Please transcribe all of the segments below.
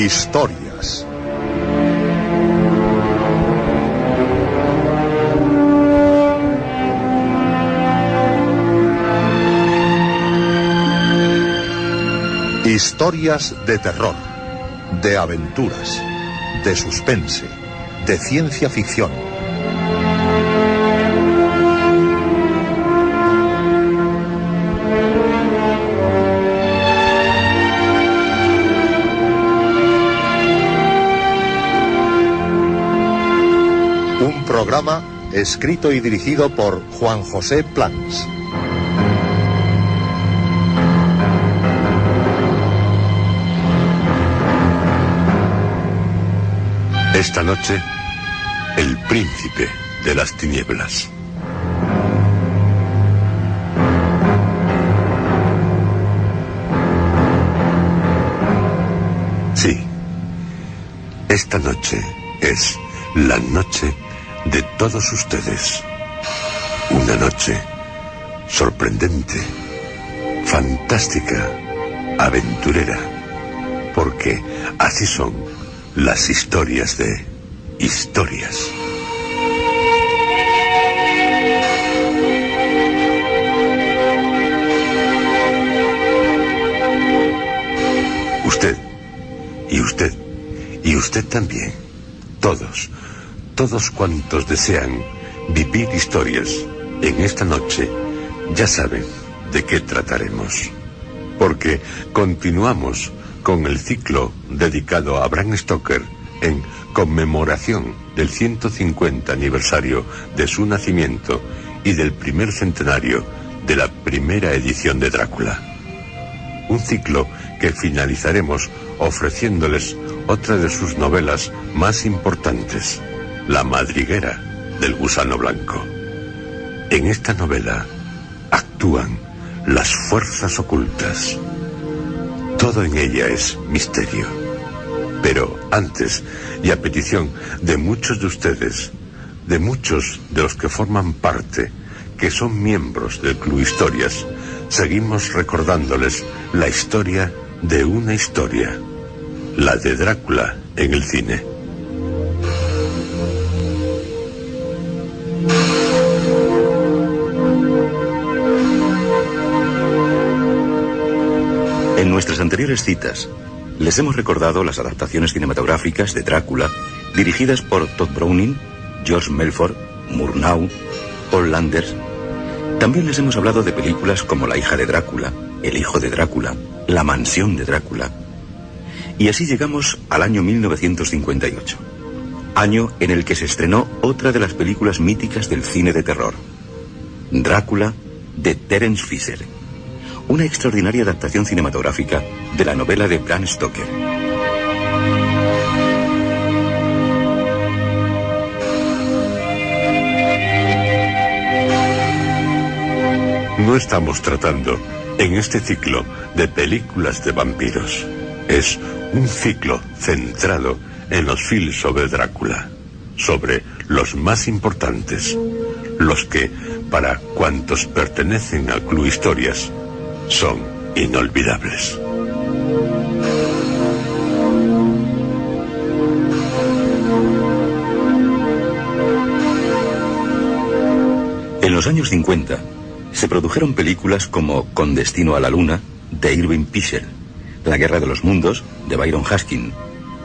Historias. Historias de terror, de aventuras, de suspense, de ciencia ficción. Un programa escrito y dirigido por Juan José Plans. Esta noche, el príncipe de las tinieblas. Sí, esta noche es la noche de todos ustedes. Una noche sorprendente, fantástica, aventurera, porque así son las historias de historias. Usted, y usted, y usted también, todos cuantos desean vivir historias en esta noche, ya saben de qué trataremos. Porque continuamos con el ciclo dedicado a Bram Stoker en conmemoración del 150 aniversario de su nacimiento y del primer centenario de la primera edición de Drácula. Un ciclo que finalizaremos ofreciéndoles otra de sus novelas más importantes, La madriguera del gusano blanco. En esta novela actúan las fuerzas ocultas. Todo en ella es misterio. Pero antes, y a petición de muchos de ustedes, de muchos de los que forman parte, que son miembros del Club Historias, seguimos recordándoles la historia de una historia, la de Drácula en el cine. En nuestras anteriores citas, les hemos recordado las adaptaciones cinematográficas de Drácula, dirigidas por Todd Browning, George Melford, Murnau, Paul Landers. También les hemos hablado de películas como La hija de Drácula, El hijo de Drácula, La mansión de Drácula. Y así llegamos al año 1958, año en el que se estrenó otra de las películas míticas del cine de terror, Drácula, de Terence Fisher. Una extraordinaria adaptación cinematográfica de la novela de Bram Stoker. No estamos tratando en este ciclo de películas de vampiros. Es un ciclo centrado en los films sobre Drácula, sobre los más importantes, los que, para cuantos pertenecen al Club Historias, son inolvidables. En los años 50 se produjeron películas como Con destino a la luna, de Irving Fisher, La guerra de los mundos, de Byron Haskin,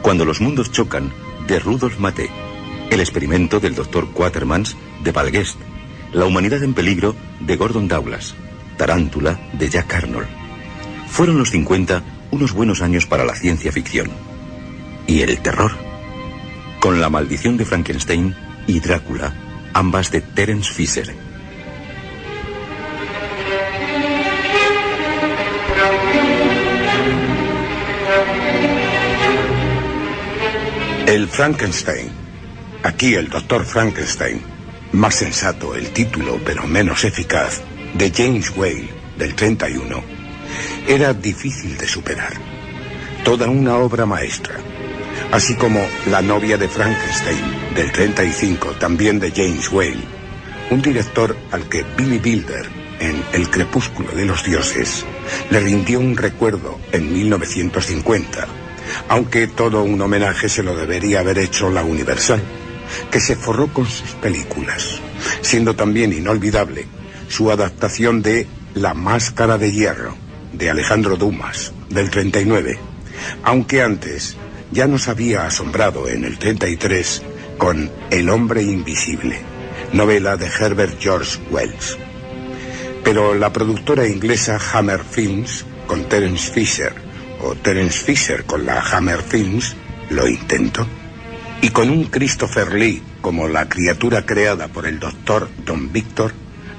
Cuando los mundos chocan, de Rudolf Maté, El experimento del Dr. Quatermans, de Val Guest, La humanidad en peligro, de Gordon Douglas, Tarántula, de Jack Arnold. Fueron los 50 unos buenos años para la ciencia ficción. Y el terror, con La maldición de Frankenstein y Drácula, ambas de Terence Fisher. El Frankenstein. Aquí el Dr. Frankenstein. Más sensato el título, pero menos eficaz, de James Whale, del 31, era difícil de superar. Toda una obra maestra. Así como La novia de Frankenstein, del 35, también de James Whale, un director al que Billy Wilder, en El crepúsculo de los dioses, le rindió un recuerdo en 1950, aunque todo un homenaje se lo debería haber hecho la Universal, que se forró con sus películas, siendo también inolvidable su adaptación de La Máscara de Hierro, de Alejandro Dumas, del 39, aunque antes ya nos había asombrado en el 33 con El Hombre Invisible, novela de Herbert George Wells. Pero la productora inglesa Hammer Films, con Terence Fisher, o Terence Fisher con la Hammer Films, lo intentó. Y con un Christopher Lee como la criatura creada por el doctor Don Víctor,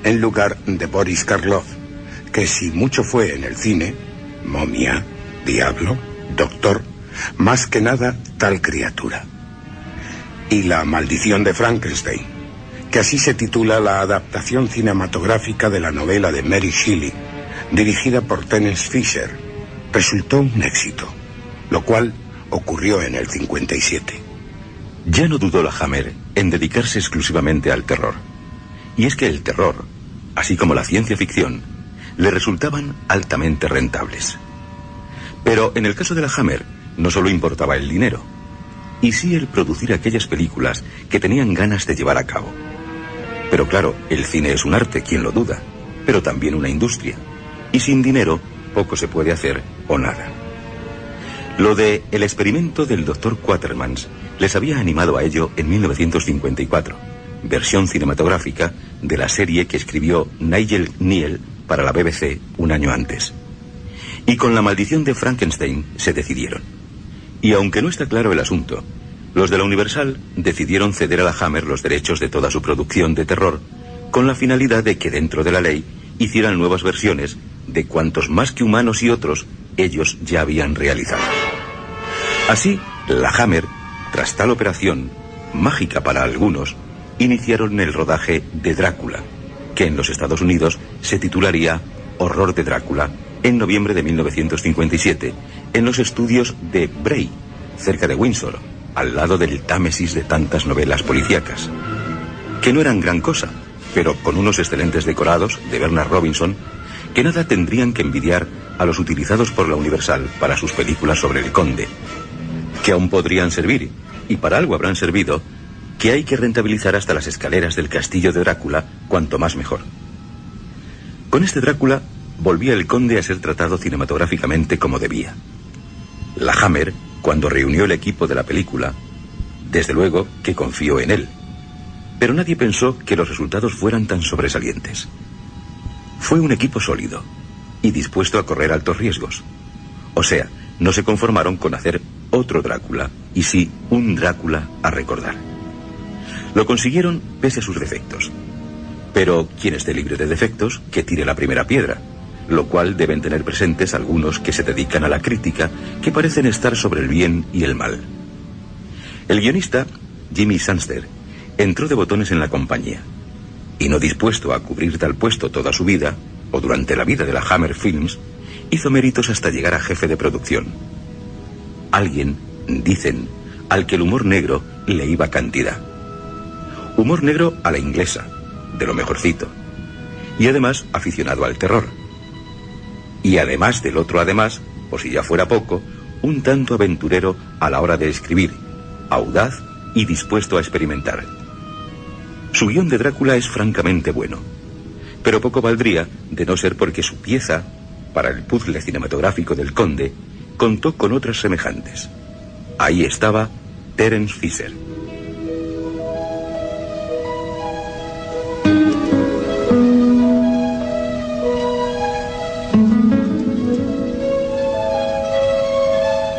en lugar de Boris Karloff, que si mucho fue en el cine, momia, diablo, doctor, más que nada tal criatura. Y La Maldición de Frankenstein, que así se titula la adaptación cinematográfica de la novela de Mary Shelley, dirigida por Terence Fisher, resultó un éxito, lo cual ocurrió en el 57. Ya no dudó la Hammer en dedicarse exclusivamente al terror. Y es que el terror, así como la ciencia ficción, le resultaban altamente rentables. Pero en el caso de la Hammer, no solo importaba el dinero, y sí el producir aquellas películas que tenían ganas de llevar a cabo. Pero claro, el cine es un arte, ¿quién lo duda? Pero también una industria. Y sin dinero, poco se puede hacer o nada. Lo de El experimento del Dr. Quatermans les había animado a ello en 1954, versión cinematográfica de la serie que escribió Nigel Kneale para la BBC un año antes. Y con La Maldición de Frankenstein se decidieron. Y aunque no está claro el asunto, los de la Universal decidieron ceder a la Hammer los derechos de toda su producción de terror, con la finalidad de que dentro de la ley hicieran nuevas versiones de cuantos más que humanos y otros ellos ya habían realizado. Así, la Hammer, tras tal operación, mágica para algunos, iniciaron el rodaje de Drácula, que en los Estados Unidos se titularía Horror de Drácula, en noviembre de 1957, en los estudios de Bray, cerca de Windsor, al lado del Támesis de tantas novelas policíacas, que no eran gran cosa, pero con unos excelentes decorados de Bernard Robinson, que nada tendrían que envidiar a los utilizados por la Universal para sus películas sobre el Conde, que aún podrían servir, y para algo habrán servido, que hay que rentabilizar hasta las escaleras del castillo de Drácula, cuanto más mejor. Con este Drácula volvía el Conde a ser tratado cinematográficamente como debía. La Hammer, cuando reunió el equipo de la película, desde luego que confió en él, pero nadie pensó que los resultados fueran tan sobresalientes. Fue un equipo sólido y dispuesto a correr altos riesgos. O sea, no se conformaron con hacer otro Drácula, y sí un Drácula a recordar. Lo consiguieron pese a sus defectos. Pero quien esté libre de defectos, que tire la primera piedra, lo cual deben tener presentes algunos que se dedican a la crítica, que parecen estar sobre el bien y el mal. El guionista, Jimmy Sanster, entró de botones en la compañía, y no dispuesto a cubrir tal puesto toda su vida, o durante la vida de la Hammer Films, hizo méritos hasta llegar a jefe de producción. Alguien, dicen, al que el humor negro le iba cantidad. Humor negro a la inglesa, de lo mejorcito, y además aficionado al terror. Y además del otro además, por si ya fuera poco, un tanto aventurero a la hora de escribir, audaz y dispuesto a experimentar. Su guión de Drácula es francamente bueno, pero poco valdría de no ser porque su pieza, para el puzzle cinematográfico del Conde, contó con otras semejantes. Ahí estaba Terence Fisher.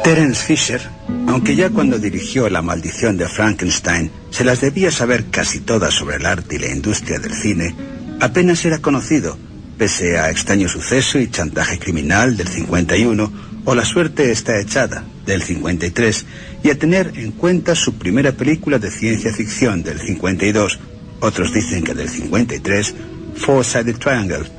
Terence Fisher, aunque ya cuando dirigió La Maldición de Frankenstein se las debía saber casi todas sobre el arte y la industria del cine, apenas era conocido, pese a Extraño Suceso y Chantaje Criminal del 51 o La Suerte está echada del 53, y a tener en cuenta su primera película de ciencia ficción del 52, otros dicen que del 53, Four-Sided Triangle.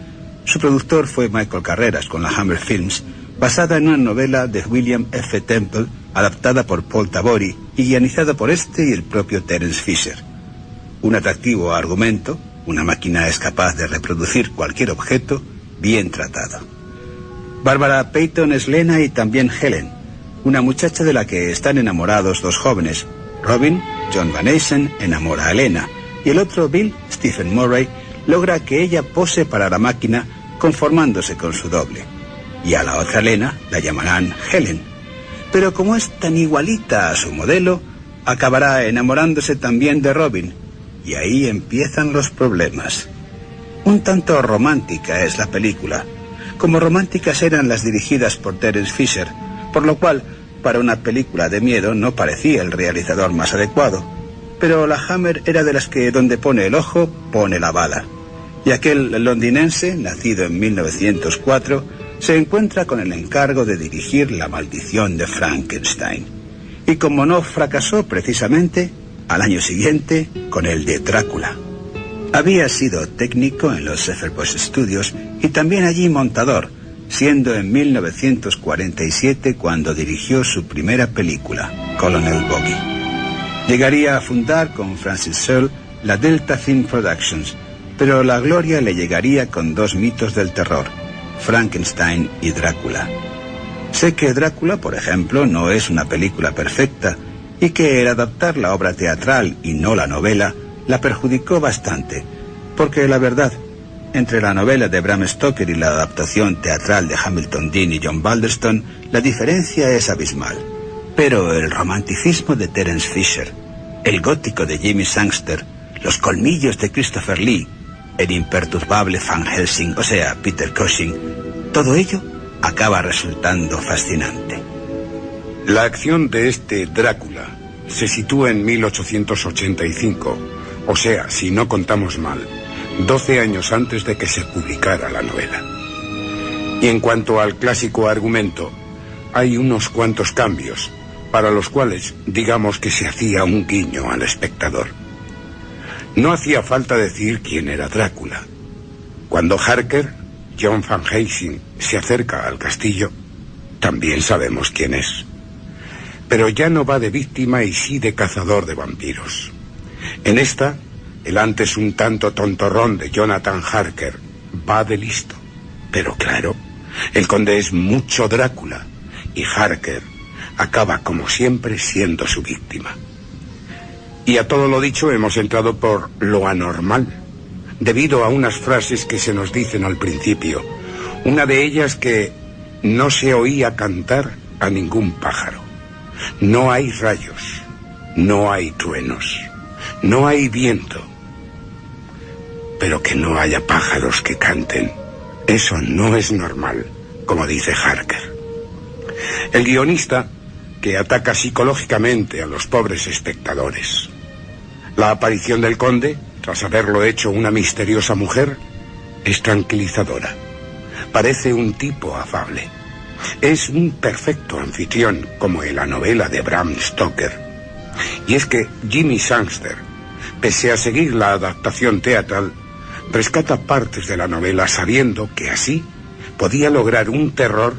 Su productor fue Michael Carreras con la Hammer Films, basada en una novela de William F. Temple, adaptada por Paul Tabori y guionizada por este y el propio Terence Fisher. Un atractivo argumento, una máquina es capaz de reproducir cualquier objeto, bien tratado. Barbara Payton es Lena y también Helen, una muchacha de la que están enamorados dos jóvenes. Robin, John Van Eysen, enamora a Elena, y el otro, Bill, Stephen Murray, logra que ella pose para la máquina conformándose con su doble. Y a la otra Elena la llamarán Helen. Pero como es tan igualita a su modelo, acabará enamorándose también de Robin, y ahí empiezan los problemas. Un tanto romántica es la película, como románticas eran las dirigidas por Terence Fisher, por lo cual, para una película de miedo no parecía el realizador más adecuado. Pero la Hammer era de las que donde pone el ojo, pone la bala. Y aquel londinense, nacido en 1904, se encuentra con el encargo de dirigir La maldición de Frankenstein. Y como no fracasó precisamente, al año siguiente, con el de Drácula. Había sido técnico en los Efferbosch Studios y también allí montador, siendo en 1947 cuando dirigió su primera película, Colonel Bogey. Llegaría a fundar con Francis Searle la Delta Film Productions, pero la gloria le llegaría con dos mitos del terror, Frankenstein y Drácula. Sé que Drácula, por ejemplo, no es una película perfecta y que el adaptar la obra teatral y no la novela la perjudicó bastante, porque la verdad, entre la novela de Bram Stoker y la adaptación teatral de Hamilton Dean y John Balderston, la diferencia es abismal. Pero el romanticismo de Terence Fisher, el gótico de Jimmy Sangster, los colmillos de Christopher Lee, el imperturbable Van Helsing, o sea, Peter Cushing, todo ello acaba resultando fascinante. La acción de este Drácula se sitúa en 1885, o sea, si no contamos mal, 12 años antes de que se publicara la novela. Y en cuanto al clásico argumento, hay unos cuantos cambios, para los cuales digamos que se hacía un guiño al espectador. No hacía falta decir quién era Drácula. Cuando Harker, John Van Helsing, se acerca al castillo, también sabemos quién es. Pero ya no va de víctima y sí de cazador de vampiros. En esta, el antes un tanto tontorrón de Jonathan Harker va de listo. Pero claro, el conde es mucho Drácula y Harker acaba como siempre siendo su víctima. Y a todo lo dicho hemos entrado por lo anormal, debido a unas frases que se nos dicen al principio. Una de ellas que no se oía cantar a ningún pájaro. No hay rayos, no hay truenos, no hay viento. Pero que no haya pájaros que canten, eso no es normal, como dice Harker. El guionista que ataca psicológicamente a los pobres espectadores. La aparición del conde, tras haberlo hecho una misteriosa mujer, es tranquilizadora. Parece un tipo afable. Es un perfecto anfitrión, como en la novela de Bram Stoker. Y es que Jimmy Sangster, pese a seguir la adaptación teatral, rescata partes de la novela sabiendo que así podía lograr un terror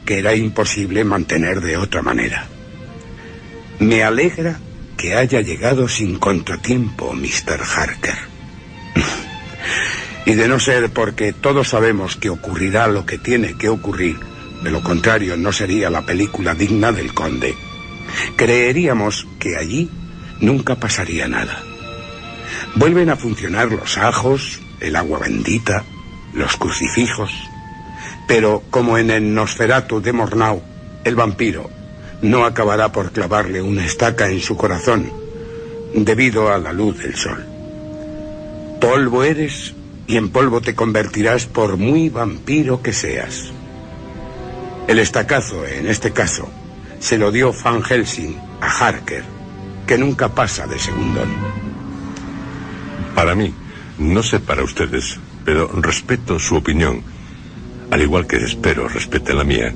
que era imposible mantener de otra manera. Me alegra que haya llegado sin contratiempo, Mr. Harker. Y de no ser porque todos sabemos que ocurrirá lo que tiene que ocurrir, de lo contrario no sería la película digna del conde, creeríamos que allí nunca pasaría nada. Vuelven a funcionar los ajos, el agua bendita, los crucifijos, pero como en el Nosferatu de Murnau, el vampiro no acabará por clavarle una estaca en su corazón debido a la luz del sol. Polvo eres y en polvo te convertirás por muy vampiro que seas. El estacazo, en este caso, se lo dio Van Helsing a Harker, que nunca pasa de segundón. Para mí, no sé para ustedes, pero respeto su opinión, al igual que espero respete la mía.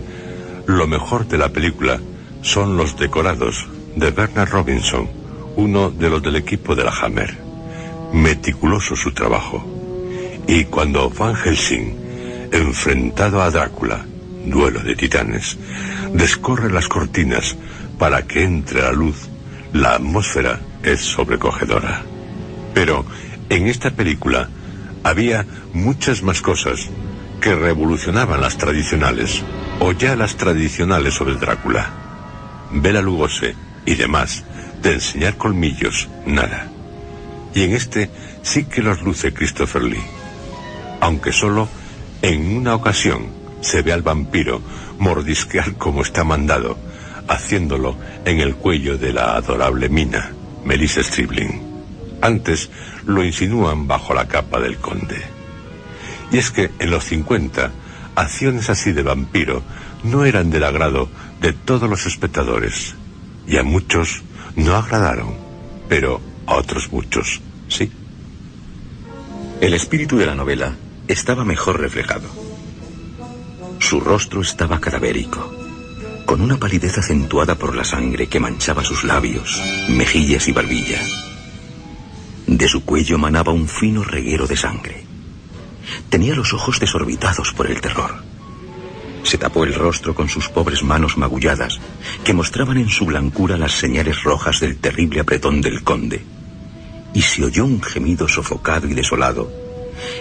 Lo mejor de la película son los decorados de Bernard Robinson, uno de los del equipo de la Hammer. Meticuloso su trabajo. Y cuando Van Helsing, enfrentado a Drácula, duelo de titanes, descorre las cortinas para que entre la luz, la atmósfera es sobrecogedora. Pero en esta película había muchas más cosas que revolucionaban las tradicionales, o ya las tradicionales sobre Drácula. Bela Lugosi y demás, de enseñar colmillos, nada. Y en este sí que los luce Christopher Lee, aunque solo en una ocasión se ve al vampiro mordisquear como está mandado, haciéndolo en el cuello de la adorable Mina, Melissa Stribling. Antes lo insinúan bajo la capa del conde. Y es que en los 50, acciones así de vampiro no eran del agrado de todos los espectadores, y a muchos no agradaron, pero a otros muchos sí. El espíritu de la novela estaba mejor reflejado. Su rostro estaba cadavérico, con una palidez acentuada por la sangre que manchaba sus labios, mejillas y barbilla. De su cuello manaba un fino reguero de sangre. Tenía los ojos desorbitados por el terror. Se tapó el rostro con sus pobres manos magulladas, que mostraban en su blancura las señales rojas del terrible apretón del conde, y se oyó un gemido sofocado y desolado,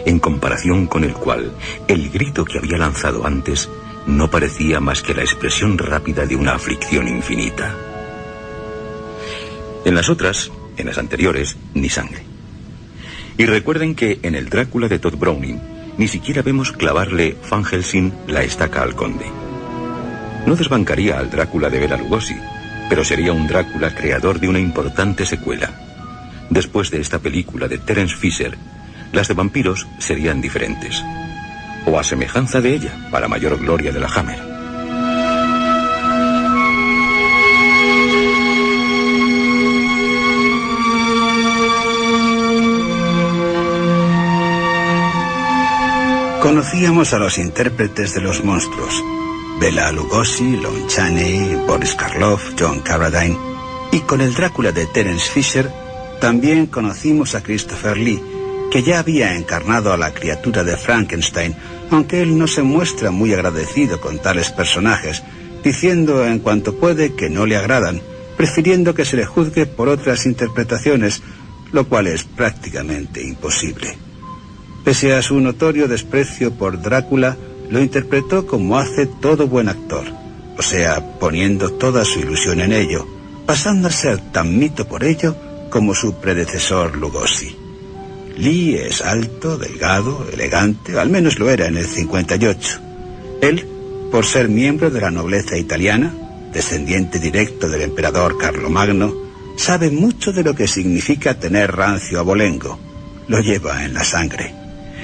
en comparación con el cual el grito que había lanzado antes no parecía más que la expresión rápida de una aflicción infinita. En las otras, en las anteriores, ni sangre. Y recuerden que en el Drácula de Todd Browning ni siquiera vemos clavarle Van Helsing la estaca al conde. No desbancaría al Drácula de Bela Lugosi, pero sería un Drácula creador de una importante secuela. Después de esta película de Terence Fisher, las de vampiros serían diferentes, o a semejanza de ella, para mayor gloria de la Hammer. Conocíamos a los intérpretes de los monstruos: Bela Lugosi, Lon Chaney, Boris Karloff, John Carradine, y con el Drácula de Terence Fisher también conocimos a Christopher Lee, que ya había encarnado a la criatura de Frankenstein, aunque él no se muestra muy agradecido con tales personajes, diciendo en cuanto puede que no le agradan, prefiriendo que se le juzgue por otras interpretaciones, lo cual es prácticamente imposible. Pese a su notorio desprecio por Drácula, lo interpretó como hace todo buen actor, o sea, poniendo toda su ilusión en ello, pasando a ser tan mito por ello como su predecesor Lugosi. Lee es alto, delgado, elegante, al menos lo era en el 58. Él, por ser miembro de la nobleza italiana, descendiente directo del emperador Carlomagno, sabe mucho de lo que significa tener rancio abolengo. Lo lleva en la sangre.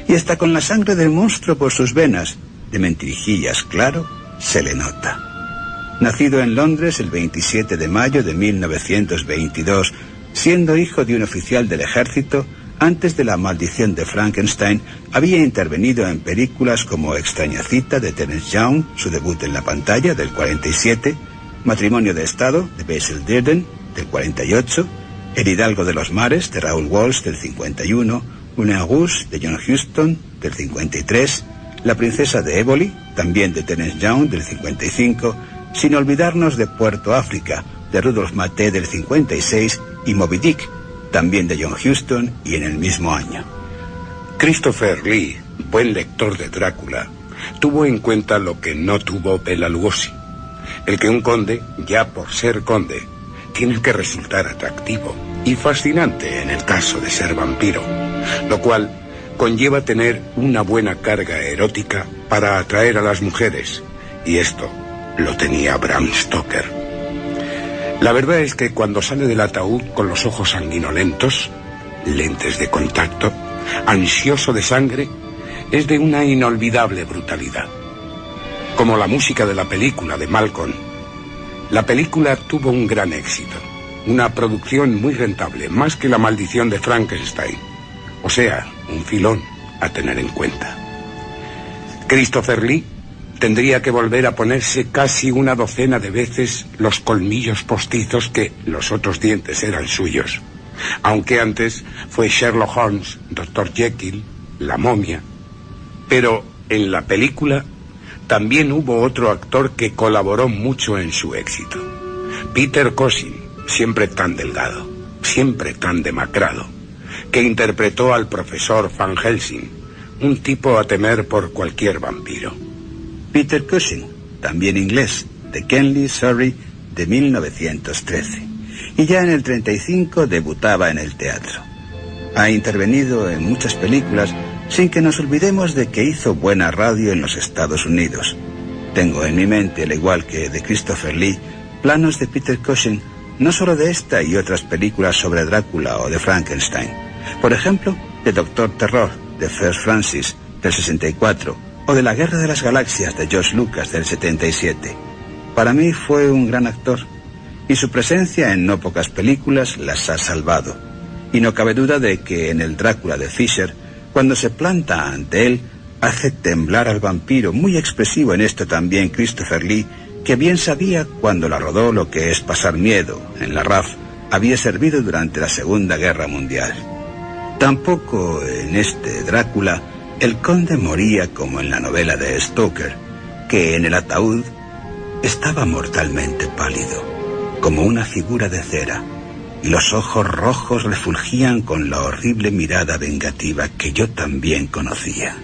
Y hasta con la sangre del monstruo por sus venas, de mentirijillas, claro, se le nota. Nacido en Londres el 27 de mayo de 1922, siendo hijo de un oficial del ejército, antes de La maldición de Frankenstein, había intervenido en películas como Extraña cita de Terence Young, su debut en la pantalla, del 47, Matrimonio de Estado, de Basil Dearden, del 48, El hidalgo de los mares, de Raoul Walsh, del 51, Moulin Rouge, de John Huston, del 53, La princesa de Éboli, también de Terence Young, del 55, sin olvidarnos de Puerto África, de Rudolf Maté, del 56, y Moby Dick, también de John Huston y en el mismo año. Christopher Lee, buen lector de Drácula, tuvo en cuenta lo que no tuvo Bela Lugosi: el que un conde, ya por ser conde, tiene que resultar atractivo y fascinante en el caso de ser vampiro, lo cual conlleva tener una buena carga erótica para atraer a las mujeres, y esto lo tenía Bram Stoker. La verdad es que cuando sale del ataúd con los ojos sanguinolentos, lentes de contacto, ansioso de sangre, es de una inolvidable brutalidad. Como la música de la película de Malcolm, la película tuvo un gran éxito, una producción muy rentable, más que La maldición de Frankenstein, o sea, un filón a tener en cuenta. Christopher Lee tendría que volver a ponerse casi una docena de veces los colmillos postizos que los otros dientes eran suyos, aunque antes fue Sherlock Holmes, Dr. Jekyll, la momia. Pero en la película también hubo otro actor que colaboró mucho en su éxito: Peter Cushing, siempre tan delgado, siempre tan demacrado, que interpretó al profesor Van Helsing, un tipo a temer por cualquier vampiro. Peter Cushing, también inglés, de Kenley, Surrey, de 1913, y ya en el 35 debutaba en el teatro. Ha intervenido en muchas películas sin que nos olvidemos de que hizo buena radio en los Estados Unidos. Tengo en mi mente, al igual que de Christopher Lee, planos de Peter Cushing, no solo de esta y otras películas sobre Drácula o de Frankenstein. Por ejemplo, de Doctor Terror, de First Francis, del 64, o de La Guerra de las Galaxias, de George Lucas, del 77. Para mí fue un gran actor, y su presencia en no pocas películas las ha salvado. Y no cabe duda de que en el Drácula de Fisher, cuando se planta ante él, hace temblar al vampiro, muy expresivo en esto también Christopher Lee, que bien sabía cuando la rodó lo que es pasar miedo. En la RAF había servido durante la Segunda Guerra Mundial. Tampoco en este Drácula el conde moría como en la novela de Stoker, que en el ataúd estaba mortalmente pálido, como una figura de cera, y los ojos rojos refulgían con la horrible mirada vengativa que yo también conocía.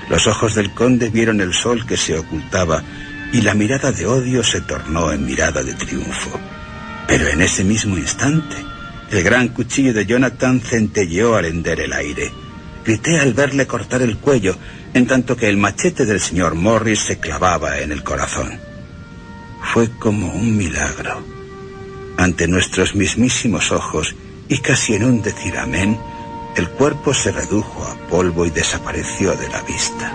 Los ojos del conde vieron el sol que se ocultaba y la mirada de odio se tornó en mirada de triunfo. Pero en ese mismo instante, el gran cuchillo de Jonathan centelleó al hender el aire. Grité al verle cortar el cuello, en tanto que el machete del señor Morris se clavaba en el corazón. Fue como un milagro. Ante nuestros mismísimos ojos, y casi en un decir amén, el cuerpo se redujo a polvo y desapareció de la vista.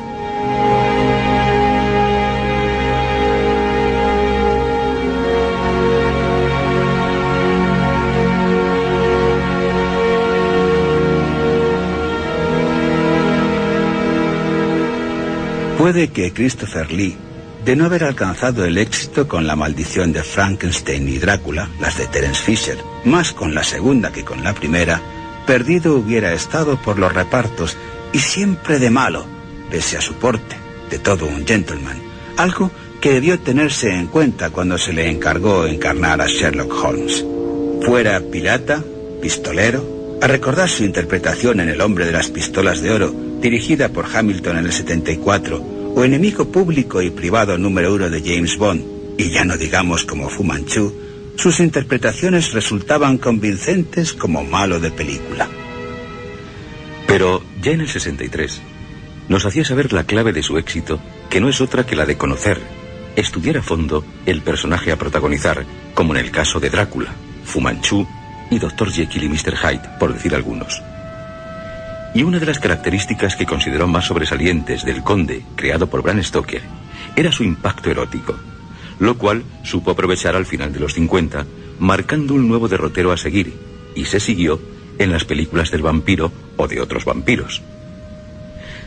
Puede que Christopher Lee, de no haber alcanzado el éxito con La maldición de Frankenstein y Drácula, las de Terence Fisher, más con la segunda que con la primera, perdido hubiera estado por los repartos, y siempre de malo, pese a su porte, de todo un gentleman, algo que debió tenerse en cuenta cuando se le encargó encarnar a Sherlock Holmes. Fuera pirata, pistolero, a recordar su interpretación en El hombre de las pistolas de oro, dirigida por Hamilton en el 74, o enemigo público y privado número 1 de James Bond, y ya no digamos como Fu Manchu, sus interpretaciones resultaban convincentes como malo de película. Pero ya en el 63 nos hacía saber la clave de su éxito, que no es otra que la de conocer, estudiar a fondo el personaje a protagonizar, como en el caso de Drácula, Fu Manchu y Dr. Jekyll y Mr. Hyde, por decir algunos. Y una de las características que consideró más sobresalientes del conde, creado por Bram Stoker, era su impacto erótico, lo cual supo aprovechar al final de los 50, marcando un nuevo derrotero a seguir, y se siguió en las películas del vampiro o de otros vampiros.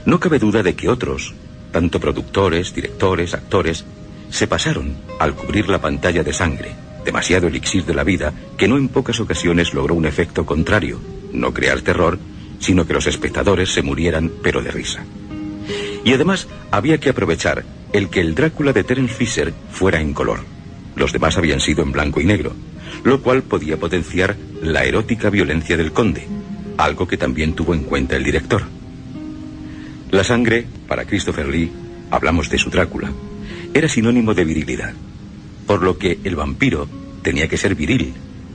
No cabe duda de que otros, tanto productores, directores, actores, se pasaron al cubrir la pantalla de sangre, demasiado elixir de la vida, que no en pocas ocasiones logró un efecto contrario, no crear terror, sino que los espectadores se murieran, pero de risa. Y además había que aprovechar el que el Drácula de Terence Fisher fuera en color. Los demás habían sido en blanco y negro, lo cual podía potenciar la erótica violencia del conde, algo que también tuvo en cuenta el director. La sangre, para Christopher Lee, hablamos de su Drácula, era sinónimo de virilidad, por lo que el vampiro tenía que ser viril.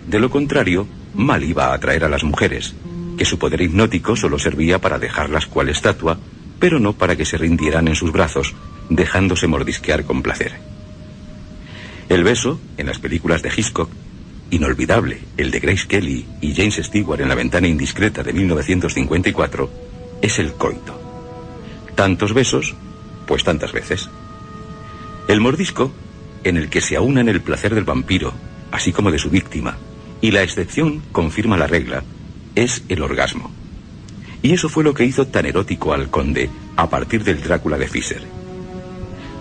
De lo contrario, mal iba a atraer a las mujeres, que su poder hipnótico solo servía para dejarlas cual estatua, pero no para que se rindieran en sus brazos, dejándose mordisquear con placer. El beso, en las películas de Hitchcock, inolvidable, el de Grace Kelly y James Stewart en La ventana indiscreta de 1954, es el coito. Tantos besos, pues tantas veces. El mordisco, en el que se aunan el placer del vampiro, así como de su víctima, y la excepción confirma la regla, es el orgasmo. Y eso fue lo que hizo tan erótico al conde a partir del Drácula de Fisher.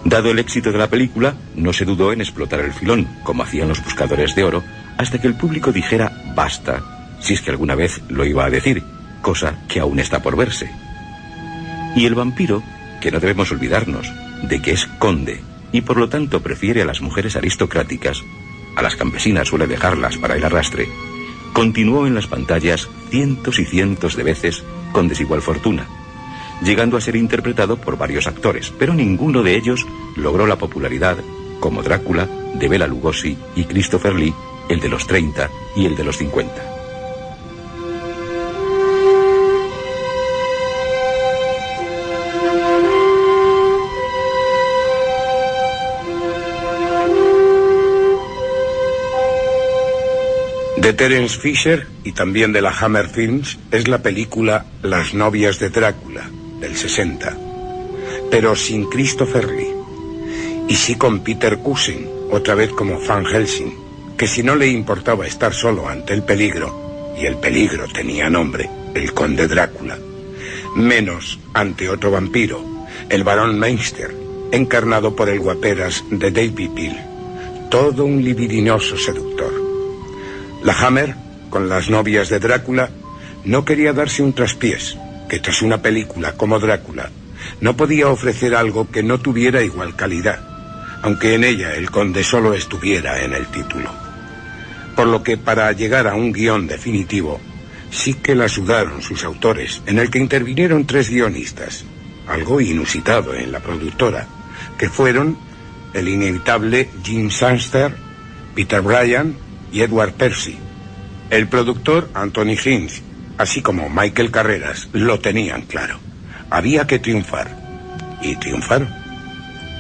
Dado el éxito de la película, no se dudó en explotar el filón, como hacían los buscadores de oro, hasta que el público dijera basta, si es que alguna vez lo iba a decir, cosa que aún está por verse. Y el vampiro, que no debemos olvidarnos de que es conde, y por lo tanto prefiere a las mujeres aristocráticas, a las campesinas suele dejarlas para el arrastre, continuó en las pantallas cientos y cientos de veces con desigual fortuna, llegando a ser interpretado por varios actores, pero ninguno de ellos logró la popularidad como Drácula, de Bela Lugosi, y Christopher Lee, el de los 30 y el de los 50. De Terence Fisher y también de la Hammer Films es la película Las novias de Drácula, del 60, pero sin Christopher Lee. Y sí con Peter Cushing, otra vez como Van Helsing, que si no le importaba estar solo ante el peligro, y el peligro tenía nombre, el conde Drácula, menos ante otro vampiro, el barón Meinster, encarnado por el guaperas de David Peel, todo un libidinoso seductor. La Hammer, con Las novias de Drácula, no quería darse un traspiés, que tras una película como Drácula, no podía ofrecer algo que no tuviera igual calidad, aunque en ella el conde solo estuviera en el título. Por lo que para llegar a un guión definitivo, sí que la sudaron sus autores, en el que intervinieron 3 guionistas, algo inusitado en la productora, que fueron el inevitable Jim Sangster, Peter Bryan y Edward Percy. El productor Anthony Hinch, así como Michael Carreras, lo tenían claro. Había que triunfar. Y triunfaron.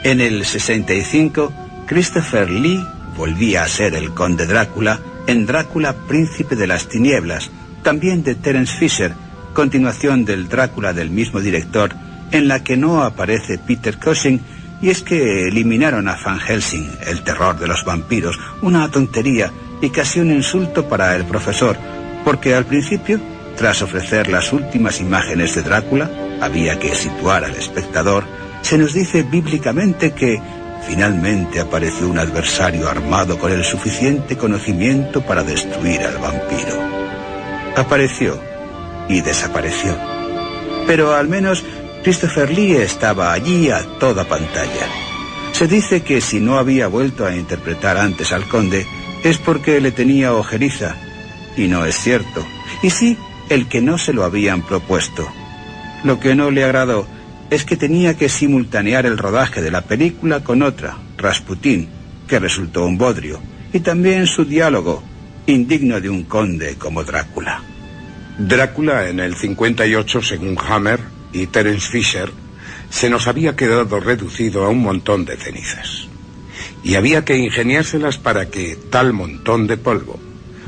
En el 65, Christopher Lee volvía a ser el conde Drácula en Drácula, príncipe de las tinieblas, también de Terence Fisher, continuación del Drácula del mismo director, en la que no aparece Peter Cushing, y es que eliminaron a Van Helsing, el terror de los vampiros, una tontería y casi un insulto para el profesor, porque al principio, tras ofrecer las últimas imágenes de Drácula, había que situar al espectador, se nos dice bíblicamente que finalmente apareció un adversario armado con el suficiente conocimiento para destruir al vampiro. Apareció y desapareció. Pero al menos Christopher Lee estaba allí a toda pantalla. Se dice que si no había vuelto a interpretar antes al conde es porque le tenía ojeriza, y no es cierto. Y sí, el que no se lo habían propuesto. Lo que no le agradó es que tenía que simultanear el rodaje de la película con otra, Rasputín, que resultó un bodrio, y también su diálogo, indigno de un conde como Drácula. Drácula en el 58, según Hammer y Terence Fisher, se nos había quedado reducido a un montón de cenizas. Y había que ingeniárselas para que tal montón de polvo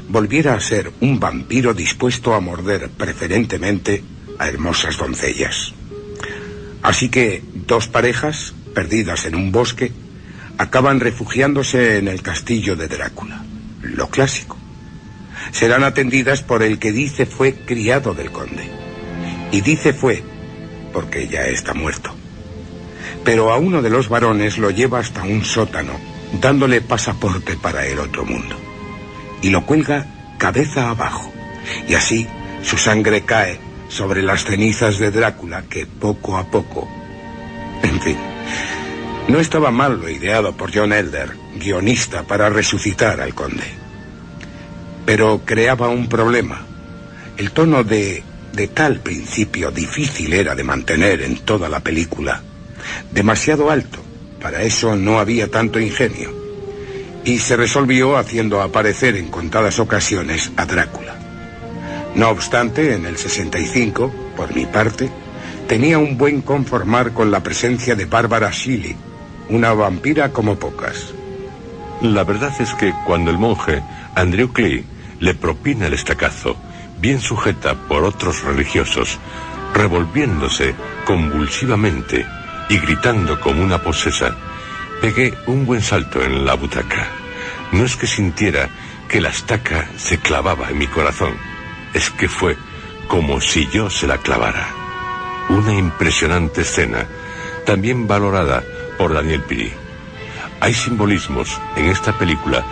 volviera a ser un vampiro dispuesto a morder preferentemente a hermosas doncellas. Así que 2 parejas, perdidas en un bosque, acaban refugiándose en el castillo de Drácula. Lo clásico. Serán atendidas por el que dice fue criado del conde. Y dice fue porque ya está muerto. Pero a uno de los varones lo lleva hasta un sótano, dándole pasaporte para el otro mundo. Y lo cuelga cabeza abajo. Y así su sangre cae sobre las cenizas de Drácula que poco a poco... En fin, no estaba mal lo ideado por John Elder, guionista, para resucitar al conde. Pero creaba un problema. El tono de tal principio difícil era de mantener en toda la película. Demasiado alto, para eso no había tanto ingenio. Y se resolvió haciendo aparecer en contadas ocasiones a Drácula. No obstante, en el 65, por mi parte, tenía un buen conformar con la presencia de Barbara Shelley, una vampira como pocas. La verdad es que cuando el monje Andrew Clee le propina el estacazo, bien sujeta por otros religiosos, revolviéndose convulsivamente y gritando como una posesa, pegué un buen salto en la butaca. No es que sintiera que la estaca se clavaba en mi corazón, es que fue como si yo se la clavara. Una impresionante escena, también valorada por Daniel Piri. Hay simbolismos en esta película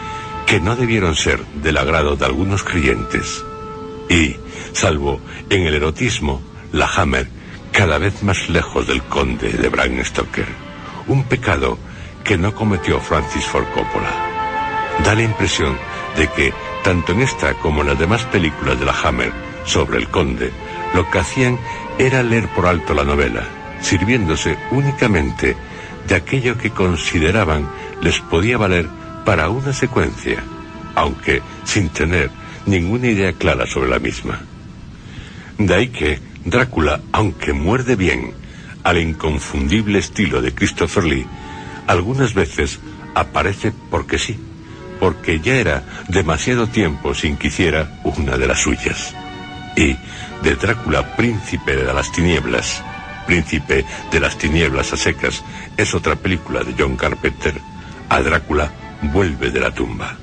que no debieron ser del agrado de algunos creyentes. Y, salvo en el erotismo, la Hammer, cada vez más lejos del conde de Bram Stoker. Un pecado que no cometió Francis Ford Coppola. Da la impresión de que, tanto en esta como en las demás películas de la Hammer sobre el conde, lo que hacían era leer por alto la novela, sirviéndose únicamente de aquello que consideraban les podía valer para una secuencia, aunque sin tener ninguna idea clara sobre la misma. De ahí que Drácula, aunque muerde bien al inconfundible estilo de Christopher Lee, algunas veces aparece porque sí, porque ya era demasiado tiempo sin que hiciera una de las suyas. Y de Drácula, príncipe de las tinieblas a secas, es otra película de John Carpenter, a Drácula vuelve de la tumba.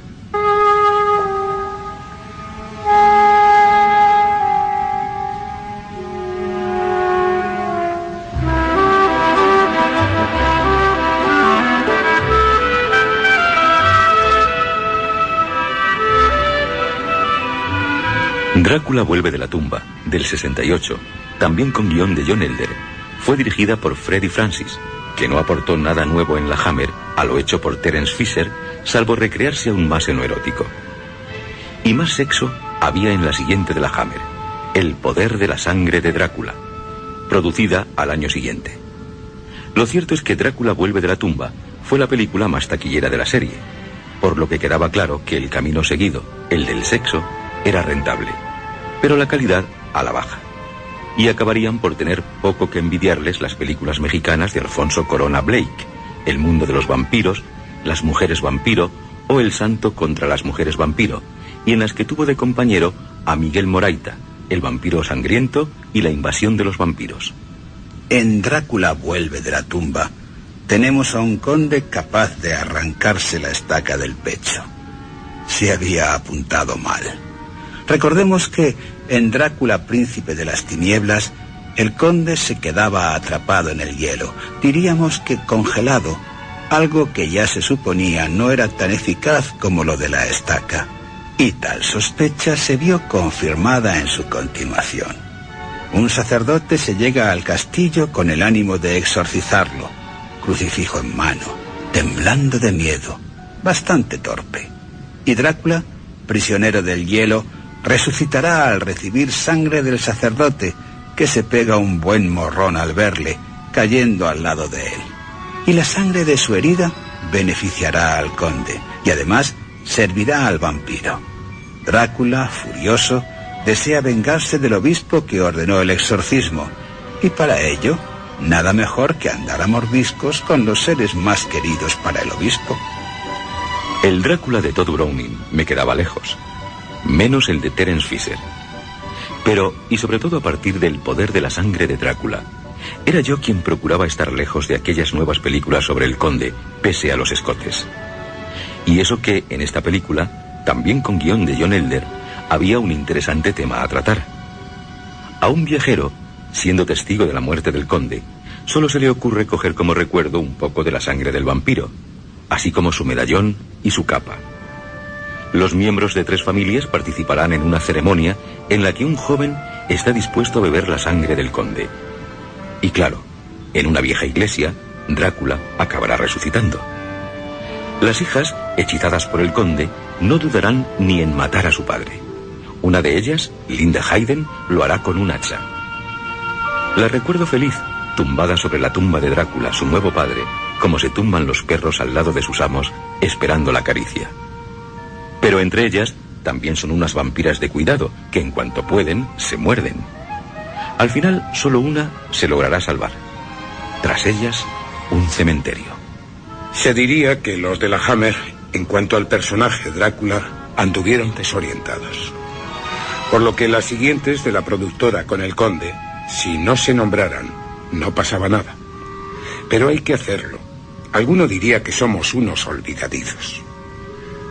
Drácula vuelve de la tumba, del 68, también con guión de John Elder, fue dirigida por Freddie Francis, que no aportó nada nuevo en la Hammer a lo hecho por Terence Fisher, salvo recrearse aún más en lo erótico. Y más sexo había en la siguiente de la Hammer, El poder de la sangre de Drácula, producida al año siguiente. Lo cierto es que Drácula vuelve de la tumba fue la película más taquillera de la serie, por lo que quedaba claro que el camino seguido, el del sexo, era rentable, pero la calidad a la baja, y acabarían por tener poco que envidiarles las películas mexicanas de Alfonso Corona Blake, El mundo de los vampiros, Las mujeres vampiro o El santo contra las mujeres vampiro, y en las que tuvo de compañero a Miguel Moraita, el vampiro sangriento y la invasión de los vampiros. En Drácula vuelve de la tumba tenemos a un conde capaz de arrancarse la estaca del pecho. Se había apuntado mal. Recordemos que en Drácula, príncipe de las tinieblas, el conde se quedaba atrapado en el hielo, diríamos que congelado, algo que ya se suponía no era tan eficaz como lo de la estaca, y tal sospecha se vio confirmada en su continuación. Un sacerdote se llega al castillo con el ánimo de exorcizarlo, crucifijo en mano, temblando de miedo, bastante torpe. Y Drácula, prisionero del hielo, resucitará al recibir sangre del sacerdote, que se pega un buen morrón al verle, cayendo al lado de él. Y la sangre de su herida beneficiará al conde, y además servirá al vampiro. Drácula, furioso, desea vengarse del obispo que ordenó el exorcismo, y para ello, nada mejor que andar a mordiscos con los seres más queridos para el obispo. El Drácula de Todd Browning me quedaba lejos, menos el de Terence Fisher. Pero, y sobre todo a partir del poder de la sangre de Drácula, era yo quien procuraba estar lejos de aquellas nuevas películas sobre el conde, pese a los escotes. Y eso que, en esta película, también con guión de John Elder, había un interesante tema a tratar. A un viajero, siendo testigo de la muerte del conde, solo se le ocurre coger como recuerdo un poco de la sangre del vampiro, así como su medallón y su capa. Los miembros de 3 familias participarán en una ceremonia en la que un joven está dispuesto a beber la sangre del conde. Y claro, en una vieja iglesia, Drácula acabará resucitando. Las hijas, hechizadas por el conde, no dudarán ni en matar a su padre. Una de ellas, Linda Hayden, lo hará con un hacha. La recuerdo feliz, tumbada sobre la tumba de Drácula, su nuevo padre, como se tumban los perros al lado de sus amos, esperando la caricia. Pero entre ellas, también son unas vampiras de cuidado, que en cuanto pueden, se muerden. Al final, solo una se logrará salvar. Tras ellas, un cementerio. Se diría que los de la Hammer, en cuanto al personaje Drácula, anduvieron desorientados. Por lo que las siguientes de la productora con el conde, si no se nombraran, no pasaba nada. Pero hay que hacerlo. Alguno diría que somos unos olvidadizos.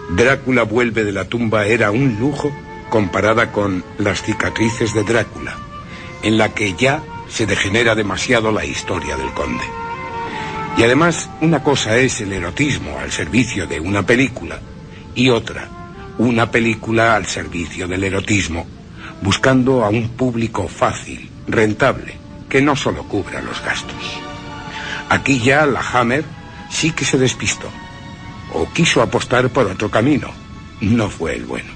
Drácula vuelve de la tumba era un lujo comparada con Las cicatrices de Drácula, en la que ya se degenera demasiado la historia del conde. Y además, una cosa es el erotismo al servicio de una película, y otra, una película al servicio del erotismo, buscando a un público fácil, rentable, que no solo cubra los gastos. Aquí ya la Hammer sí que se despistó, o quiso apostar por otro camino. No fue el bueno.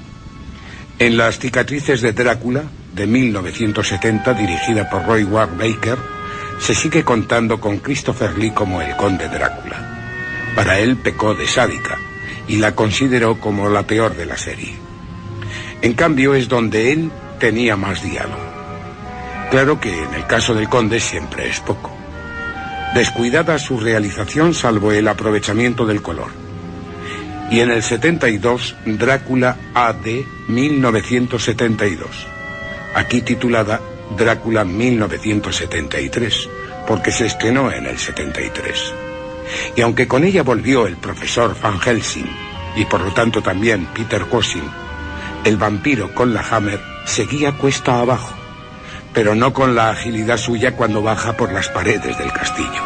En Las cicatrices de Drácula, de 1970, dirigida por Roy Ward Baker, se sigue contando con Christopher Lee como el conde Drácula. Para él pecó de sádica y la consideró como la peor de la serie. En cambio, es donde él tenía más diálogo. Claro que en el caso del Conde siempre es poco. Descuidada su realización salvo el aprovechamiento del color. Y en el 72, Drácula AD 1972. Aquí titulada Drácula 1973, porque se estrenó en el 73. Y aunque con ella volvió el profesor Van Helsing, y por lo tanto también Peter Cushing, el vampiro con la Hammer seguía cuesta abajo, pero no con la agilidad suya cuando baja por las paredes del castillo.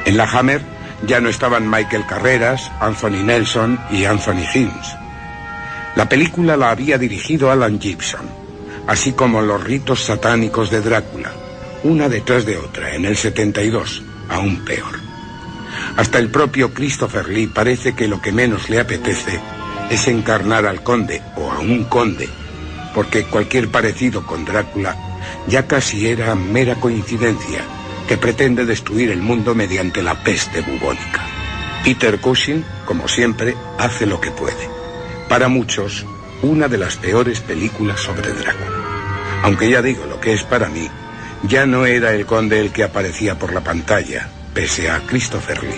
En la Hammer ya no estaban Michael Carreras, Anthony Nelson y Anthony Himes. La película la había dirigido Alan Gibson, así como Los ritos satánicos de Drácula, una detrás de otra, en el 72, aún peor. Hasta el propio Christopher Lee parece que lo que menos le apetece es encarnar al conde, o a un conde, porque cualquier parecido con Drácula ya casi era mera coincidencia, que pretende destruir el mundo mediante la peste bubónica. Peter Cushing, como siempre, hace lo que puede. Para muchos, una de las peores películas sobre Drácula. Aunque ya digo, lo que es para mí, ya no era el conde el que aparecía por la pantalla, pese a Christopher Lee.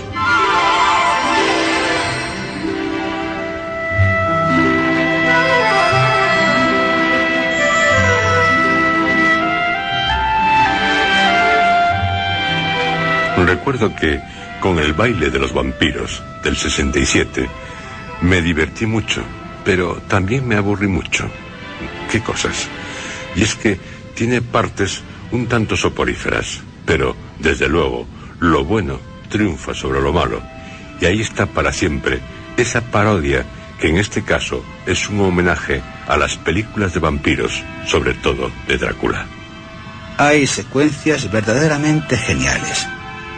Recuerdo que con el baile de los vampiros del 67 me divertí mucho, pero también me aburrí mucho. ¿Qué cosas? Y es que tiene partes un tanto soporíferas, pero desde luego lo bueno triunfa sobre lo malo, y ahí está para siempre esa parodia que en este caso es un homenaje a las películas de vampiros, sobre todo de Drácula. Hay secuencias verdaderamente geniales.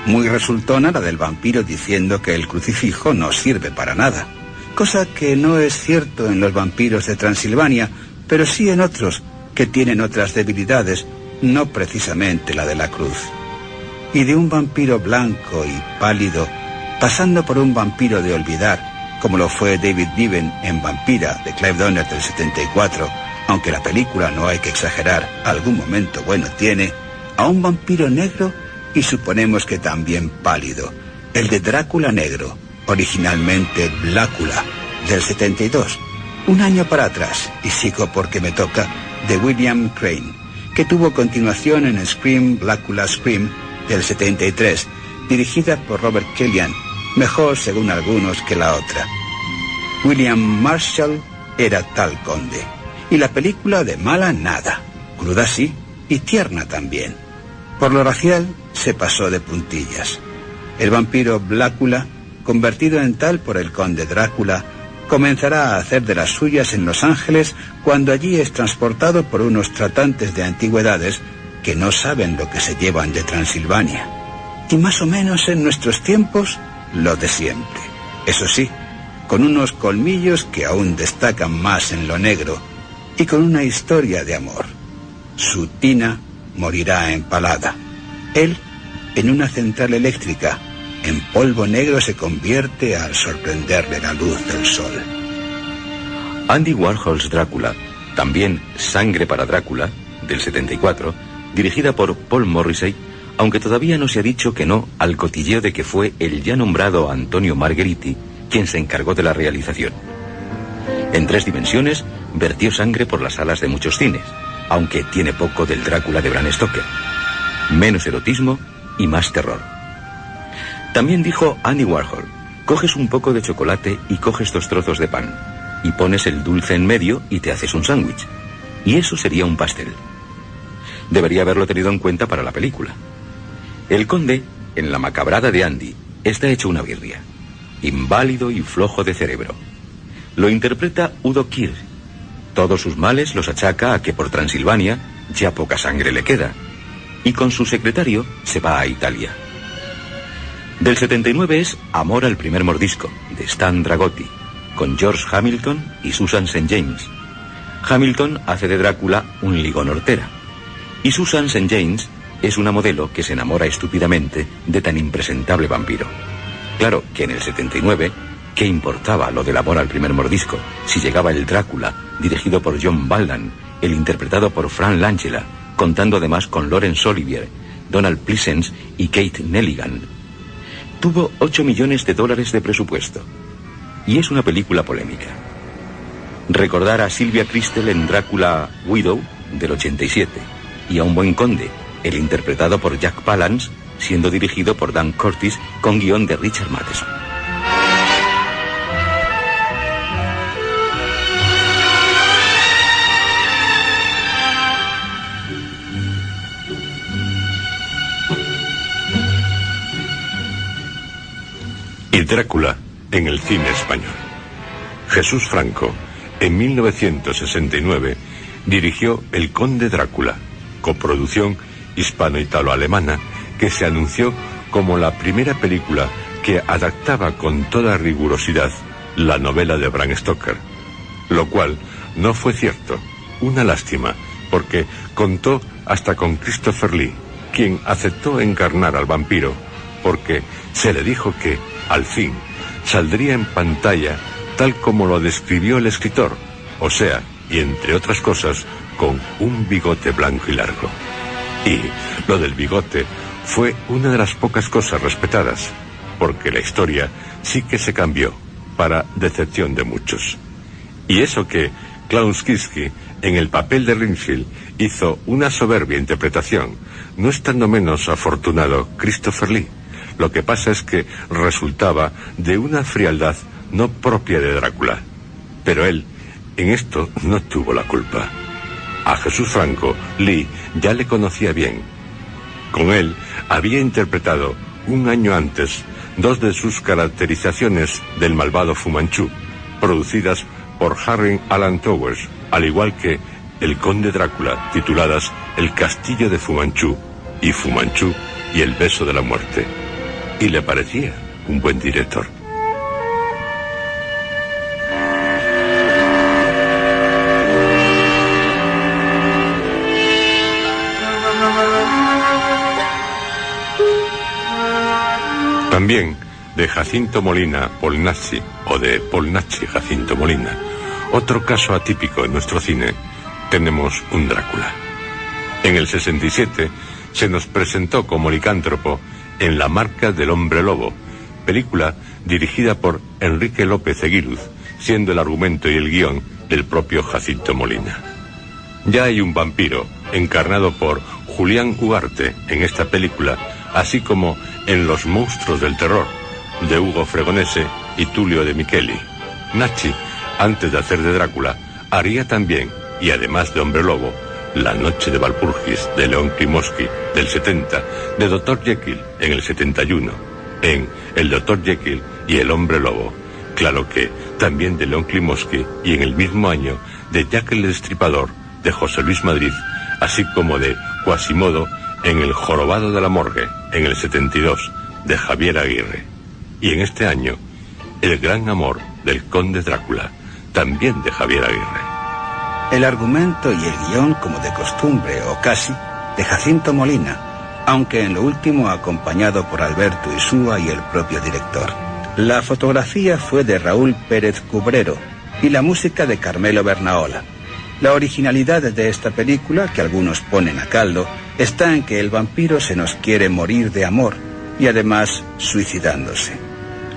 Muy resultona la del vampiro diciendo que el crucifijo no sirve para nada, cosa que no es cierto en los vampiros de Transilvania, pero sí en otros que tienen otras debilidades, no precisamente la de la cruz. Y de un vampiro blanco y pálido, pasando por un vampiro de olvidar, como lo fue David Niven en Vampira, de Clive Donner del 74, aunque la película, no hay que exagerar, algún momento bueno tiene, a un vampiro negro y suponemos que también pálido, el de Drácula negro, originalmente Blácula, del 72, un año para atrás, y sigo porque me toca, de William Crane, que tuvo continuación en Scream, Blácula Scream, del 73, dirigida por Robert Kellyan, mejor según algunos que la otra. William Marshall era tal conde, y la película de mala nada, cruda sí, y tierna también. Por lo racial se pasó de puntillas. El vampiro Blácula, convertido en tal por el conde Drácula, comenzará a hacer de las suyas en Los Ángeles cuando allí es transportado por unos tratantes de antigüedades que no saben lo que se llevan de Transilvania. Y más o menos en nuestros tiempos, lo de siempre. Eso sí, con unos colmillos que aún destacan más en lo negro y con una historia de amor. Su Tina morirá empalada. Él, en una central eléctrica, en polvo negro se convierte al sorprenderle la luz del sol. Andy Warhol's Drácula, también Sangre para Drácula, del 74, dirigida por Paul Morrissey, aunque todavía no se ha dicho que no al cotilleo de que fue el ya nombrado Antonio Margheriti quien se encargó de la realización. En 3 dimensiones, vertió sangre por las salas de muchos cines, aunque tiene poco del Drácula de Bram Stoker. Menos erotismo y más terror. También dijo Andy Warhol, coges un poco de chocolate y coges 2 trozos de pan, y pones el dulce en medio y te haces un sándwich. Y eso sería un pastel. Debería haberlo tenido en cuenta para la película. El conde, en la macabrada de Andy, está hecho una birria. Inválido y flojo de cerebro. Lo interpreta Udo Kier. Todos sus males los achaca a que por Transilvania ya poca sangre le queda. Y con su secretario se va a Italia. Del 79 es Amor al primer mordisco, de Stan Dragotti, con George Hamilton y Susan St. James. Hamilton hace de Drácula un ligón hortera. Y Susan St. James es una modelo que se enamora estúpidamente de tan impresentable vampiro. Claro que en el 79, ¿qué importaba lo del amor al primer mordisco si llegaba el Drácula, dirigido por John Baldan, el interpretado por Frank Langella, contando además con Laurence Olivier, Donald Pleasence y Kate Nelligan? Tuvo $8 millones de presupuesto. Y es una película polémica. Recordar a Sylvia Kristel en Drácula Widow del 87 y a Un buen conde, el interpretado por Jack Palance, siendo dirigido por Dan Curtis con guión de Richard Matheson. Y Drácula en el cine español. Jesús Franco, en 1969, dirigió El Conde Drácula, coproducción hispano-italo-alemana, que se anunció como la primera película que adaptaba con toda rigurosidad la novela de Bram Stoker, lo cual no fue cierto. Una lástima, porque contó hasta con Christopher Lee, quien aceptó encarnar al vampiro, porque se le dijo que, al fin, saldría en pantalla tal como lo describió el escritor, o sea, y entre otras cosas, con un bigote blanco y largo. Y lo del bigote fue una de las pocas cosas respetadas, porque la historia sí que se cambió, para decepción de muchos. Y eso que Klaus Kinski, en el papel de Renfield, hizo una soberbia interpretación, no estando menos afortunado Christopher Lee. Lo que pasa es que resultaba de una frialdad no propia de Drácula. Pero él, en esto, no tuvo la culpa. A Jesús Franco, Lee ya le conocía bien. Con él había interpretado, un año antes, dos de sus caracterizaciones del malvado Fu Manchu, producidas por Harry Alan Towers, al igual que El Conde Drácula, tituladas El Castillo de Fu Manchu y Fu Manchu y el Beso de la Muerte. Y le parecía un buen director. También de Jacinto Molina Polnacci, o de Polnacci Jacinto Molina, otro caso atípico en nuestro cine, tenemos un Drácula. En el 67 se nos presentó como licántropo en La marca del hombre lobo, película dirigida por Enrique López Eguíluz, siendo el argumento y el guión del propio Jacinto Molina. Ya hay un vampiro, encarnado por Julián Ugarte en esta película, así como en Los monstruos del terror, de Hugo Fregonese y Tulio de Micheli. Nachi, antes de hacer de Drácula, haría también, y además de Hombre Lobo, La noche de Walpurgis, de León Klimovsky, del 70, de Dr. Jekyll, en el 71, en El Dr. Jekyll y El Hombre Lobo, claro que también de León Klimovsky, y en el mismo año de Jack el Destripador, de José Luis Madrid, así como de Quasimodo en El jorobado de la morgue, en el 72, de Javier Aguirre. Y en este año, El gran amor del Conde Drácula, también de Javier Aguirre. El argumento y el guión, como de costumbre, o casi, de Jacinto Molina, aunque en lo último acompañado por Alberto Isúa y el propio director. La fotografía fue de Raúl Pérez Cubrero y la música de Carmelo Bernaola. La originalidad de esta película, que algunos ponen a caldo, está en que el vampiro se nos quiere morir de amor y además suicidándose.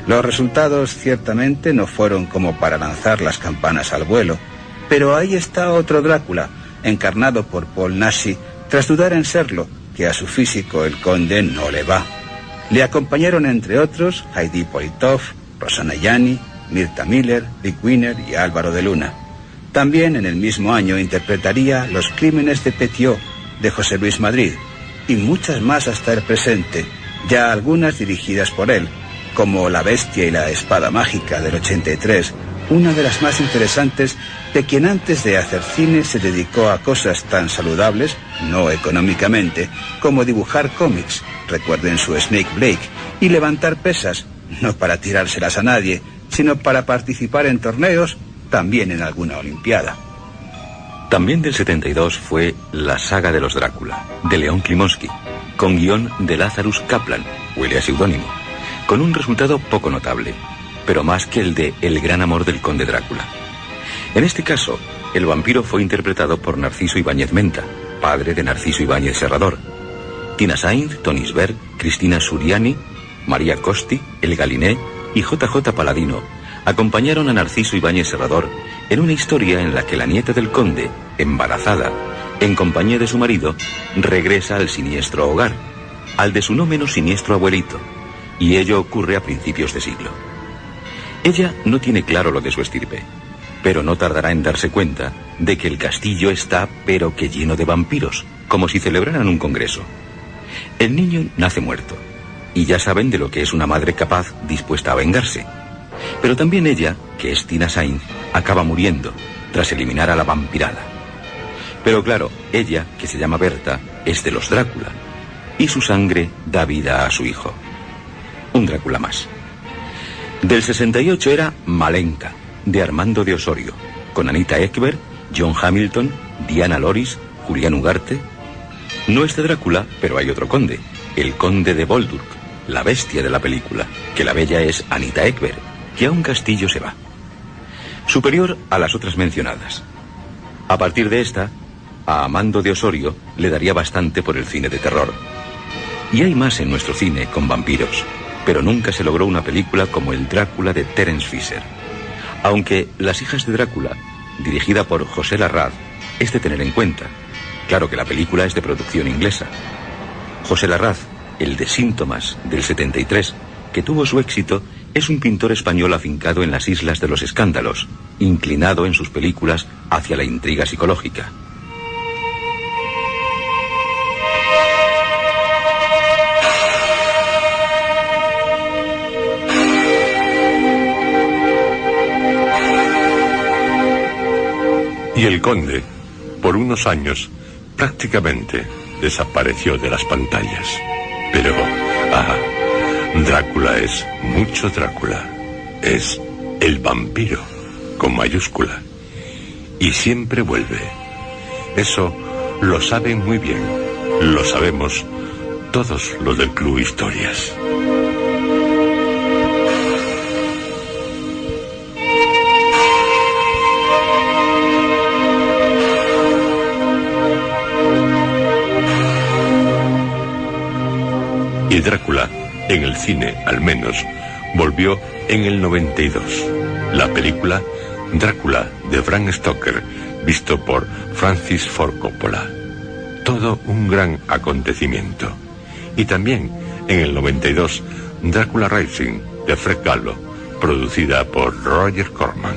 Los resultados ciertamente no fueron como para lanzar las campanas al vuelo, pero ahí está otro Drácula, encarnado por Polnacci, tras dudar en serlo, que a su físico el conde no le va. Le acompañaron entre otros Heidi Politov, Rosana Yani, Mirta Miller, Dick Wiener y Álvaro de Luna. También en el mismo año interpretaría Los crímenes de Petiot, de José Luis Madrid, y muchas más hasta el presente, ya algunas dirigidas por él, como La bestia y la espada mágica del 83, una de las más interesantes de quien antes de hacer cine se dedicó a cosas tan saludables, no económicamente, como dibujar cómics, recuerden su Snake Blake, y levantar pesas, no para tirárselas a nadie, sino para participar en torneos, también en alguna olimpiada. También del 72 fue La saga de los Drácula, de León Klimovsky, con guión de Lazarus Kaplan, huele a seudónimo, con un resultado poco notable, pero más que el de El gran amor del conde Drácula. En este caso, el vampiro fue interpretado por Narciso Ibáñez Menta, padre de Narciso Ibáñez Serrador. Tina Sainz, Tony Sberg, Cristina Suriani, María Costi, El Galiné y JJ Paladino acompañaron a Narciso Ibáñez Serrador en una historia en la que la nieta del conde, embarazada, en compañía de su marido, regresa al siniestro hogar, al de su no menos siniestro abuelito, y ello ocurre a principios de siglo. Ella no tiene claro lo de su estirpe, pero no tardará en darse cuenta de que el castillo está pero que lleno de vampiros, como si celebraran un congreso. El niño nace muerto, y ya saben de lo que es una madre capaz dispuesta a vengarse. Pero también ella, que es Tina Sainz, acaba muriendo, tras eliminar a la vampirada. Pero claro, ella, que se llama Berta, es de los Drácula, y su sangre da vida a su hijo. Un Drácula más. Del 68 era Malenka, de Armando de Osorio, con Anita Ekberg, John Hamilton, Diana Loris, Julián Ugarte. No es de Drácula, pero hay otro conde, el conde de Boldur, la bestia de la película, que la bella es Anita Ekberg, que a un castillo se va. Superior a las otras mencionadas. A partir de esta, a Armando de Osorio le daría bastante por el cine de terror. Y hay más en nuestro cine con vampiros, pero nunca se logró una película como el Drácula de Terence Fisher. Aunque Las hijas de Drácula, dirigida por José Larraz, es de tener en cuenta. Claro que la película es de producción inglesa. José Larraz, el de Síntomas, del 73, que tuvo su éxito, es un pintor español afincado en las Islas de los Escándalos, inclinado en sus películas hacia la intriga psicológica. Y el conde, por unos años, prácticamente desapareció de las pantallas. Pero, Drácula es mucho Drácula. Es el vampiro, con mayúscula. Y siempre vuelve. Eso lo saben muy bien. Lo sabemos todos los del Club Historias. Y Drácula, en el cine al menos, volvió en el 92. La película Drácula de Bram Stoker, visto por Francis Ford Coppola. Todo un gran acontecimiento. Y también en el 92, Drácula Rising de Fred Gallo, producida por Roger Corman.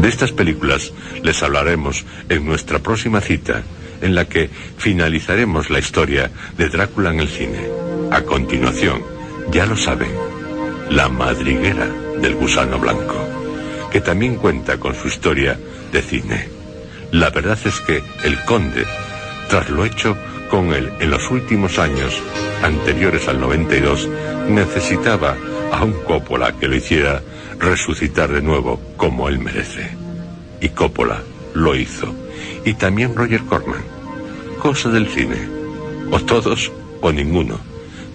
De estas películas les hablaremos en nuestra próxima cita, en la que finalizaremos la historia de Drácula en el cine. A continuación, ya lo saben, La madriguera del gusano blanco, que también cuenta con su historia de cine. La verdad es que el conde, tras lo hecho con él en los últimos años anteriores al 92, necesitaba a un Coppola que lo hiciera resucitar de nuevo como él merece. Y Coppola lo hizo. Y también Roger Corman. Cosa del cine. O todos o ninguno.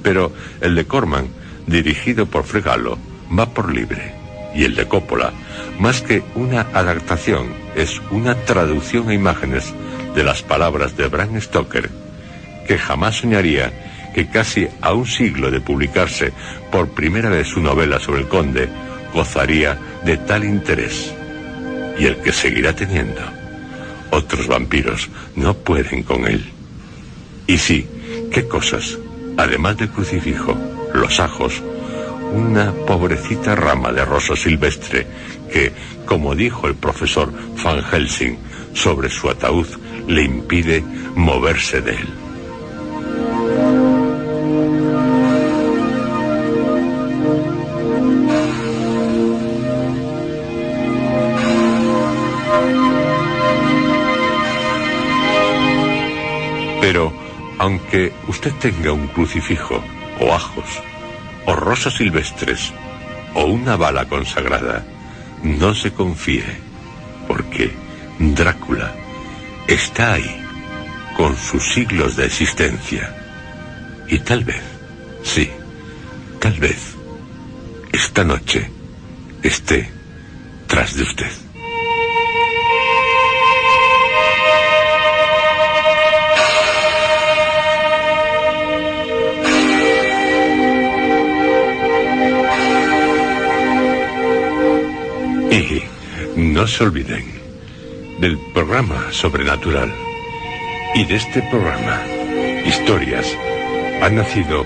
Pero el de Corman, dirigido por Fred Gallo, va por libre. Y el de Coppola, más que una adaptación, es una traducción a imágenes de las palabras de Bram Stoker, que jamás soñaría que casi a un siglo de publicarse por primera vez su novela sobre el conde, gozaría de tal interés, y el que seguirá teniendo. Otros vampiros no pueden con él. Y sí, qué cosas, además del crucifijo, los ajos, una pobrecita rama de rosa silvestre que, como dijo el profesor Van Helsing sobre su ataúd, le impide moverse de él. Pero, aunque usted tenga un crucifijo, o ajos, o rosas silvestres, o una bala consagrada, no se confíe, porque Drácula está ahí, con sus siglos de existencia. Y tal vez, sí, tal vez, esta noche esté tras de usted. Y no se olviden del programa Sobrenatural. Y de este programa, Historias, ha nacido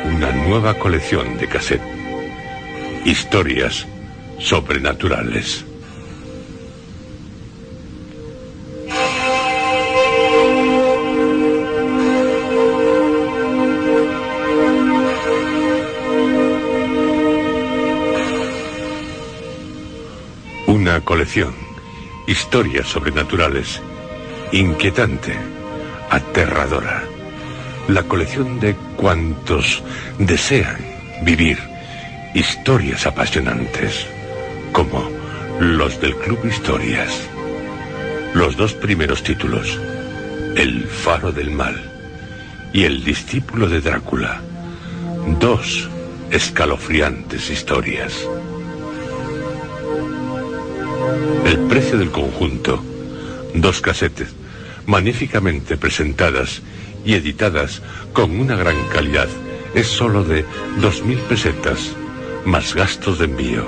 una nueva colección de cassette. Historias sobrenaturales. Una colección, historias sobrenaturales, inquietante, aterradora. La colección de cuantos desean vivir historias apasionantes, como los del Club Historias. Los dos primeros títulos, El Faro del Mal y El Discípulo de Drácula, dos escalofriantes historias. El precio del conjunto, 2 casetes, magníficamente presentadas y editadas con una gran calidad, es solo de 2.000 pesetas, más gastos de envío.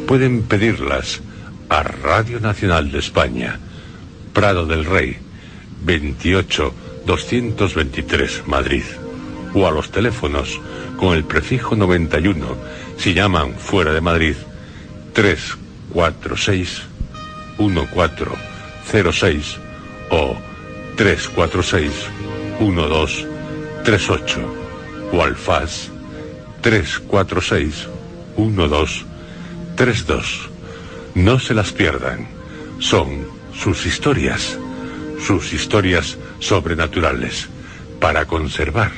Pueden pedirlas a Radio Nacional de España, Prado del Rey, 28 223, Madrid, o a los teléfonos con el prefijo 91, si llaman fuera de Madrid, 346 1406 o 346 1238, o al FAS 346 1232. No se las pierdan. Son sus historias sobrenaturales, para conservar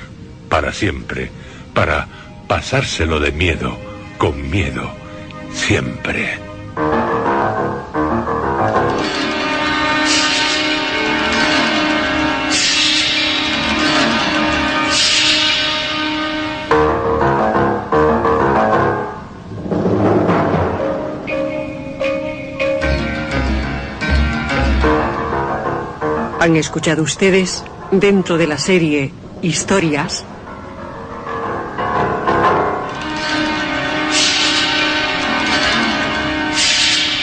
para siempre, para pasárselo de miedo con miedo siempre. Han escuchado ustedes, dentro de la serie Historias,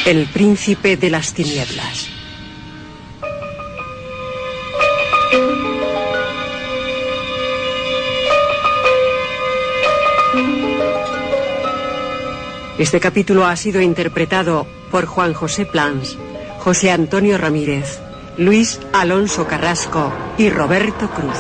El Príncipe de las Tinieblas. Este capítulo ha sido interpretado por Juan José Plans, José Antonio Ramírez, Luis Alonso Carrasco y Roberto Cruz.